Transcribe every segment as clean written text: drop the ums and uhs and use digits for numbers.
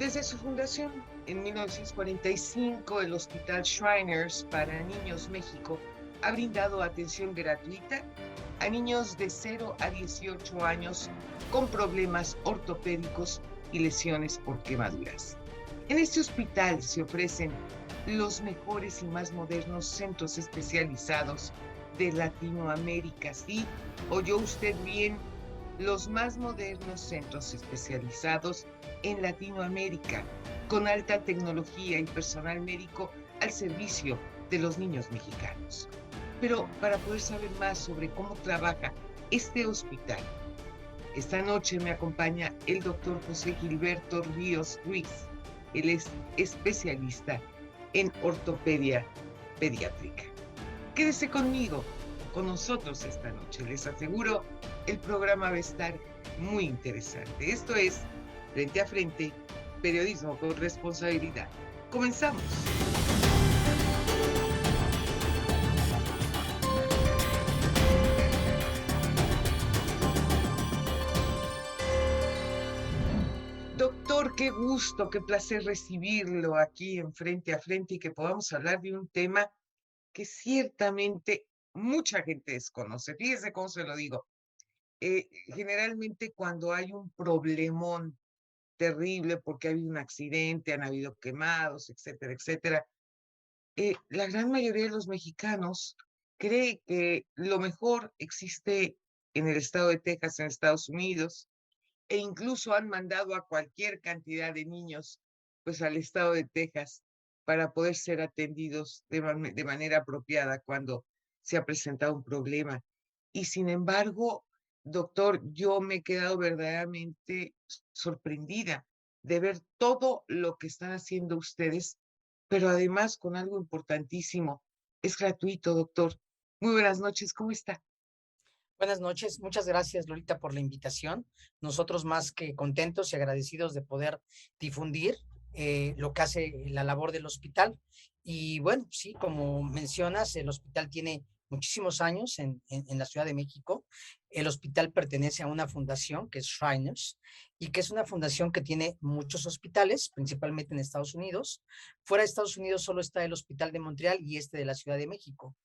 Desde su fundación en 1945, el Hospital Shriners para Niños México ha brindado atención gratuita a niños de 0 a 18 años con problemas ortopédicos y lesiones por quemaduras. En este hospital se ofrecen los mejores y más modernos centros especializados de Latinoamérica. Sí, oyó usted bien, los más modernos centros especializados en Latinoamérica, con alta tecnología y personal médico al servicio de los niños mexicanos. Pero para poder saber más sobre cómo trabaja este hospital, esta noche me acompaña el doctor José Gilberto Ríos Ruiz. Él es especialista en ortopedia pediátrica. Quédese conmigo, con nosotros esta noche. Les aseguro, el programa va a estar muy interesante. Esto es Frente a Frente, periodismo con responsabilidad. Comenzamos. Doctor, qué gusto, qué placer recibirlo aquí en Frente a Frente y que podamos hablar de un tema que ciertamente mucha gente desconoce. Fíjese cómo se lo digo. Generalmente cuando hay un problemón terrible porque ha habido un accidente, han habido quemados, etcétera, etcétera, la gran mayoría de los mexicanos cree que lo mejor existe en el estado de Texas, en Estados Unidos, e incluso han mandado a cualquier cantidad de niños pues al estado de Texas para poder ser atendidos de manera apropiada cuando se ha presentado un problema. Y sin embargo, doctor, yo me he quedado verdaderamente sorprendida de ver todo lo que están haciendo ustedes, pero además con algo importantísimo, es gratuito, doctor. Muy buenas noches, ¿cómo está? Buenas noches, muchas gracias Lolita por la invitación. Nosotros más que contentos y agradecidos de poder difundir lo que hace la labor del hospital. Y bueno, sí, como mencionas, el hospital tiene muchísimos años en la Ciudad de México. El hospital pertenece a una fundación que es Shriners y que es una fundación que tiene muchos hospitales, principalmente en Estados Unidos. Fuera de Estados Unidos solo está el Hospital de Montreal y este de la Ciudad de México.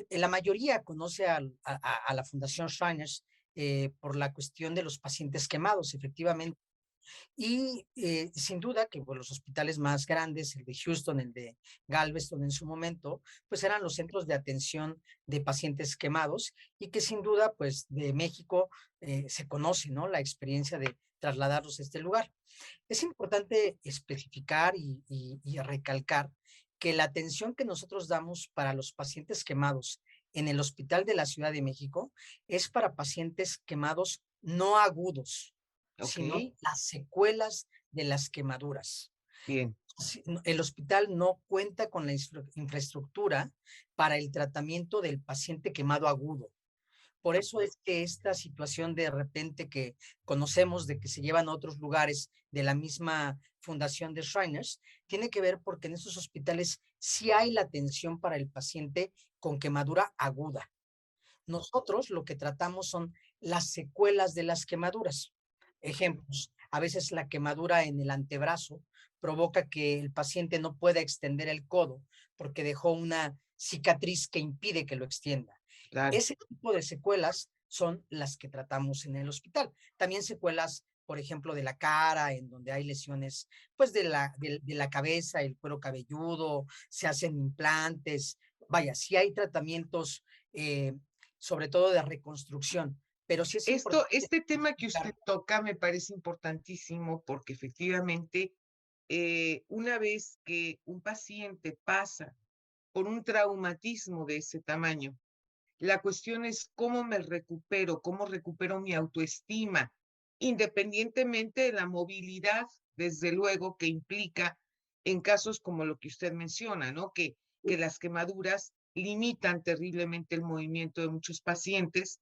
La mayoría conoce a la Fundación Shriners por la cuestión de los pacientes quemados, efectivamente. Y sin duda que pues, los hospitales más grandes, el de Houston, el de Galveston en su momento, pues eran los centros de atención de pacientes quemados y que sin duda, pues de México se conoce, ¿no? La experiencia de trasladarlos a este lugar. Es importante especificar y recalcar que la atención que nosotros damos para los pacientes quemados en el Hospital de la Ciudad de México es para pacientes quemados no agudos, Ok, sino las secuelas de las quemaduras. bien. El hospital no cuenta con la infraestructura para el tratamiento del paciente quemado agudo. Por eso es que esta situación de repente que conocemos de que se llevan a otros lugares de la misma fundación de Shriners, tiene que ver porque en esos hospitales sí hay la atención para el paciente con quemadura aguda. Nosotros lo que tratamos son las secuelas de las quemaduras. Ejemplos, a veces la quemadura en el antebrazo provoca que el paciente no pueda extender el codo porque dejó una cicatriz que impide que lo extienda. Claro. Ese tipo de secuelas son las que tratamos en el hospital. También secuelas, por ejemplo, de la cara, en donde hay lesiones, pues de la cabeza, el cuero cabelludo, se hacen implantes. Vaya, sí hay tratamientos, sobre todo de reconstrucción, pero sí es importante Este tema que explicar. usted toca me parece importantísimo porque efectivamente, una vez que un paciente pasa por un traumatismo de ese tamaño, la cuestión es cómo recupero mi autoestima, independientemente de la movilidad, desde luego, que implica en casos como lo que usted menciona, ¿no? Que las quemaduras limitan terriblemente el movimiento de muchos pacientes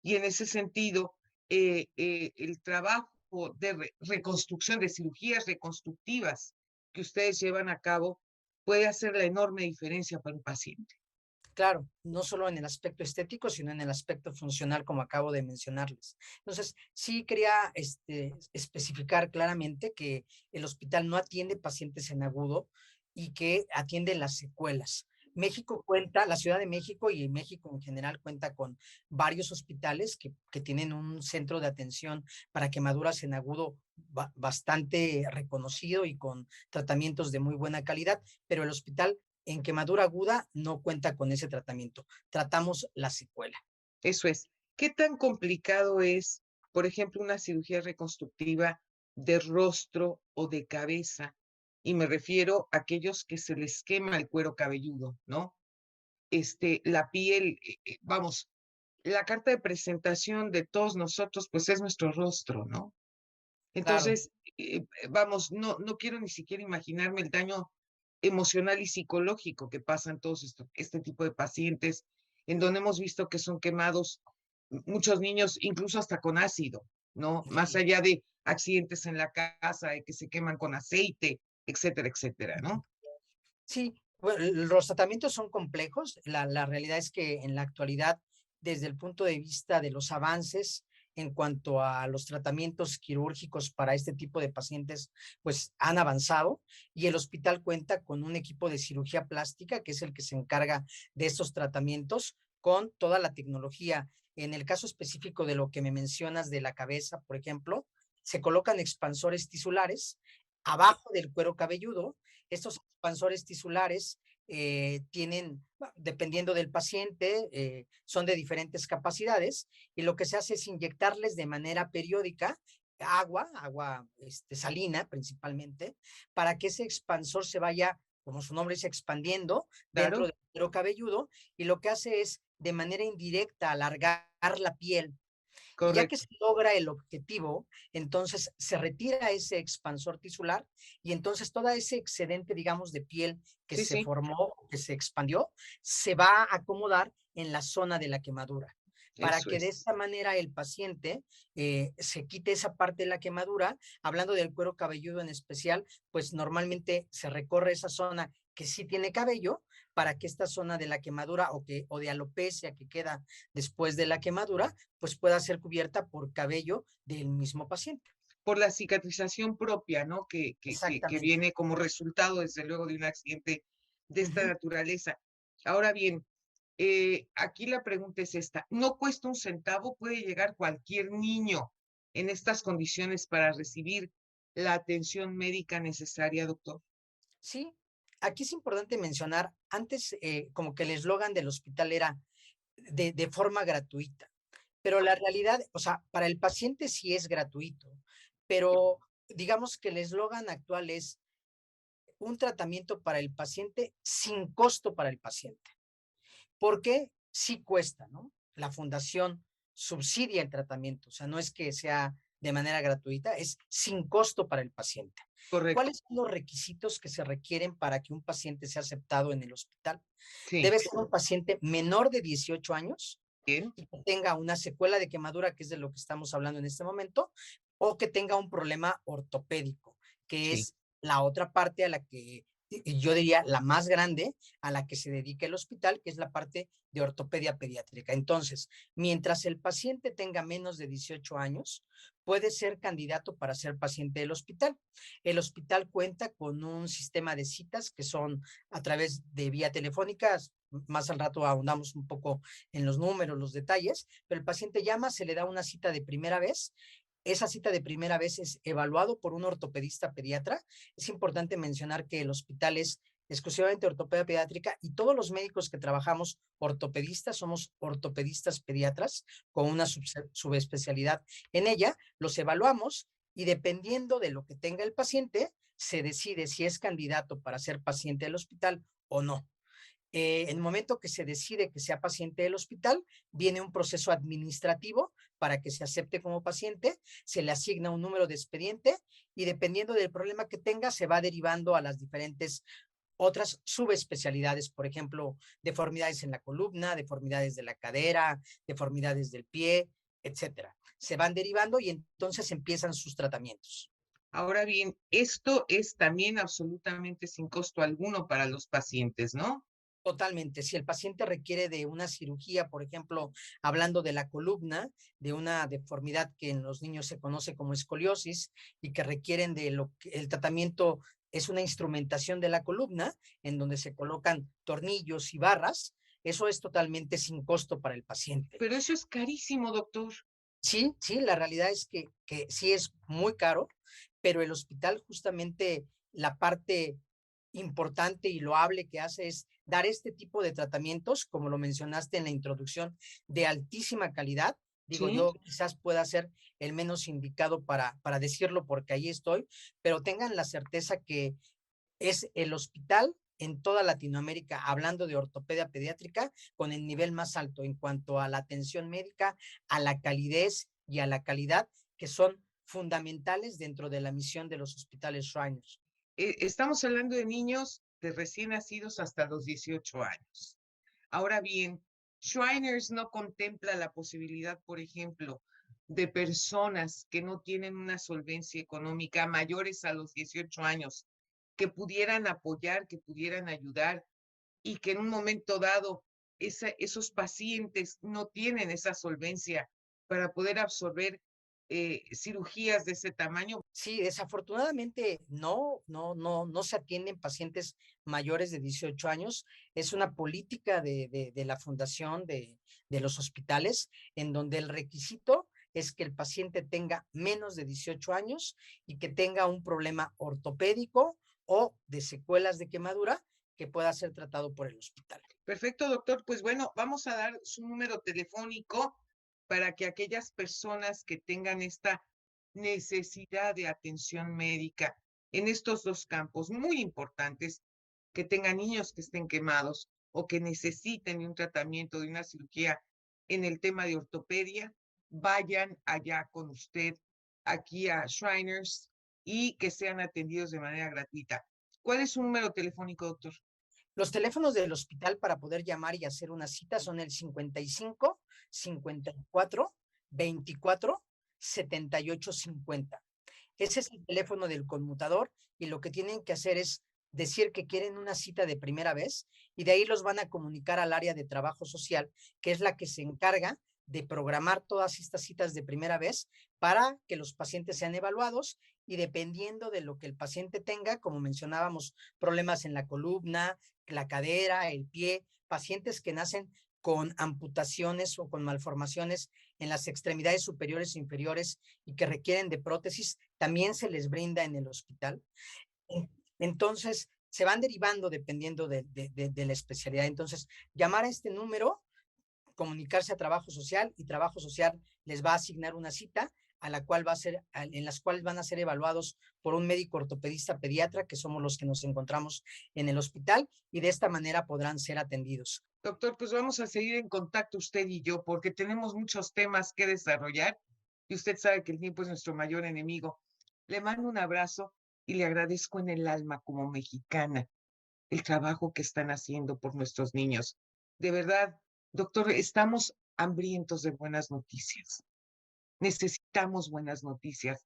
y en ese sentido, el trabajo de reconstrucción, de cirugías reconstructivas que ustedes llevan a cabo puede hacer la enorme diferencia para un paciente. Claro, no solo en el aspecto estético, sino en el aspecto funcional, como acabo de mencionarles. Entonces, sí quería especificar claramente que el hospital no atiende pacientes en agudo y que atiende las secuelas. México cuenta, la Ciudad de México y México en general cuenta con varios hospitales que tienen un centro de atención para quemaduras en agudo bastante reconocido y con tratamientos de muy buena calidad, pero el hospital en quemadura aguda no cuenta con ese tratamiento. Tratamos la secuela. Eso es. ¿Qué tan complicado es, por ejemplo, una cirugía reconstructiva de rostro o de cabeza? Y me refiero a aquellos que se les quema el cuero cabelludo, ¿no? La piel, vamos, la carta de presentación de todos nosotros, pues es nuestro rostro, ¿no? Claro, Entonces, vamos, no quiero ni siquiera imaginarme el daño emocional y psicológico que pasan todos este tipo de pacientes, en donde hemos visto que son quemados muchos niños, incluso hasta con ácido, ¿no? Más sí. allá de accidentes en la casa, de que se queman con aceite, etcétera, etcétera, ¿no? Sí, bueno, los tratamientos son complejos. La realidad es que en la actualidad, desde el punto de vista de los avances en cuanto a los tratamientos quirúrgicos para este tipo de pacientes, pues han avanzado y el hospital cuenta con un equipo de cirugía plástica que es el que se encarga de estos tratamientos con toda la tecnología. En el caso específico de lo que me mencionas de la cabeza, por ejemplo, se colocan expansores tisulares abajo del cuero cabelludo. Estos expansores tisulares tienen, dependiendo del paciente, son de diferentes capacidades y lo que se hace es inyectarles de manera periódica agua salina principalmente, para que ese expansor se vaya, como su nombre dice, expandiendo dentro Claro, del cuero cabelludo y lo que hace es de manera indirecta alargar la piel y ya que correcto. se logra el objetivo, entonces se retira ese expansor tisular y entonces todo ese excedente, digamos, de piel que Sí, se sí, formó, que se expandió, se va a acomodar en la zona de la quemadura para eso que de es. esta manera el paciente se quite esa parte de la quemadura. Hablando del cuero cabelludo en especial, pues normalmente se recorre esa zona que sí tiene cabello para que esta zona de la quemadura o de alopecia que queda después de la quemadura pues pueda ser cubierta por cabello del mismo paciente. Por la cicatrización propia, ¿no? Que Exactamente. viene como resultado, desde luego, de un accidente de esta Ujú. naturaleza. Ahora bien, aquí la pregunta es esta, ¿no cuesta un centavo? ¿Puede llegar cualquier niño en estas condiciones para recibir la atención médica necesaria, doctor? Sí, aquí es importante mencionar, antes como que el eslogan del hospital era de forma gratuita, pero la realidad, o sea, para el paciente sí es gratuito, pero digamos que el eslogan actual es un tratamiento para el paciente sin costo para el paciente. Porque sí cuesta, ¿no? La fundación subsidia el tratamiento, o sea, no es que sea de manera gratuita, es sin costo para el paciente. Correcto. ¿Cuáles son los requisitos que se requieren para que un paciente sea aceptado en el hospital? Sí, Debe ser un paciente menor de 18 años bien, y que tenga una secuela de quemadura, que es de lo que estamos hablando en este momento, o que tenga un problema ortopédico, que sí. es la otra parte a la que yo diría la más grande a la que se dedica el hospital, que es la parte de ortopedia pediátrica. Entonces, mientras el paciente tenga menos de 18 años, puede ser candidato para ser paciente del hospital. El hospital cuenta con un sistema de citas que son a través de vía telefónica. Más al rato ahondamos un poco en los números, los detalles, pero el paciente llama, se le da una cita de primera vez. Esa cita de primera vez es evaluado por un ortopedista pediatra. Es importante mencionar que el hospital es exclusivamente ortopedia pediátrica y todos los médicos que trabajamos ortopedistas somos ortopedistas pediatras con una subespecialidad en ella. Los evaluamos y dependiendo de lo que tenga el paciente, se decide si es candidato para ser paciente del hospital o no. En el momento que se decide que sea paciente del hospital, viene un proceso administrativo para que se acepte como paciente, se le asigna un número de expediente y dependiendo del problema que tenga, se va derivando a las diferentes otras subespecialidades, por ejemplo, deformidades en la columna, deformidades de la cadera, deformidades del pie, etcétera. Se van derivando y entonces empiezan sus tratamientos. Ahora bien, esto es también absolutamente sin costo alguno para los pacientes, ¿no? Totalmente. Si el paciente requiere de una cirugía, por ejemplo, hablando de la columna, de una deformidad que en los niños se conoce como escoliosis y que requieren de lo que el tratamiento es una instrumentación de la columna en donde se colocan tornillos y barras, eso es totalmente sin costo para el paciente. Pero eso es carísimo, doctor. Sí, sí, la realidad es que sí es muy caro, pero el hospital justamente la parte importante y loable que hace es dar este tipo de tratamientos, como lo mencionaste en la introducción, de altísima calidad. Digo, Sí. yo quizás pueda ser el menos indicado para decirlo porque ahí estoy, pero tengan la certeza que es el hospital en toda Latinoamérica, hablando de ortopedia pediátrica, con el nivel más alto en cuanto a la atención médica, a la calidez y a la calidad, que son fundamentales dentro de la misión de los hospitales Shriners. Estamos hablando de niños de recién nacidos hasta los 18 años. Ahora bien, Shriners no contempla la posibilidad, por ejemplo, de personas que no tienen una solvencia económica mayores a los 18 años, que pudieran apoyar, que pudieran ayudar y que en un momento dado esos pacientes no tienen esa solvencia para poder absorber cirugías de ese tamaño. Sí, desafortunadamente no se atienden pacientes mayores de 18 años. Es una política de la fundación de los hospitales en donde el requisito es que el paciente tenga menos de 18 años y que tenga un problema ortopédico o de secuelas de quemadura que pueda ser tratado por el hospital. Perfecto, doctor. Pues bueno, vamos a dar su número telefónico para que aquellas personas que tengan esta necesidad de atención médica en estos dos campos muy importantes, que tengan niños que estén quemados o que necesiten de un tratamiento, de una cirugía en el tema de ortopedia, vayan allá con usted aquí a Shriners y que sean atendidos de manera gratuita. ¿Cuál es su número telefónico, doctor? Los teléfonos del hospital para poder llamar y hacer una cita son el 55 54 24 78 50. Ese es el teléfono del conmutador y lo que tienen que hacer es decir que quieren una cita de primera vez y de ahí los van a comunicar al área de trabajo social, que es la que se encarga de programar todas estas citas de primera vez para que los pacientes sean evaluados y dependiendo de lo que el paciente tenga, como mencionábamos, problemas en la columna, la cadera, el pie, pacientes que nacen con amputaciones o con malformaciones en las extremidades superiores e inferiores y que requieren de prótesis, también se les brinda en el hospital. Entonces, se van derivando dependiendo de la especialidad. Entonces, llamar a este número, comunicarse a Trabajo Social y Trabajo Social les va a asignar una cita a la cual va a ser, en las cuales van a ser evaluados por un médico ortopedista pediatra, que somos los que nos encontramos en el hospital, y de esta manera podrán ser atendidos. Doctor, pues vamos a seguir en contacto usted y yo porque tenemos muchos temas que desarrollar y usted sabe que el tiempo es nuestro mayor enemigo. Le mando un abrazo y le agradezco en el alma como mexicana el trabajo que están haciendo por nuestros niños. De verdad, doctor, estamos hambrientos de buenas noticias. Necesitamos buenas noticias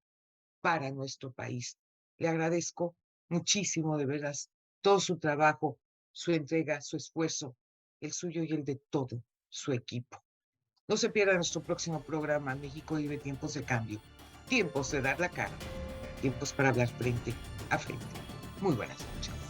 para nuestro país. Le agradezco muchísimo, de veras, todo su trabajo, su entrega, su esfuerzo, el suyo y el de todo su equipo. No se pierda nuestro próximo programa. México vive tiempos de cambio, tiempos de dar la cara, tiempos para hablar frente a frente. Muy buenas noches.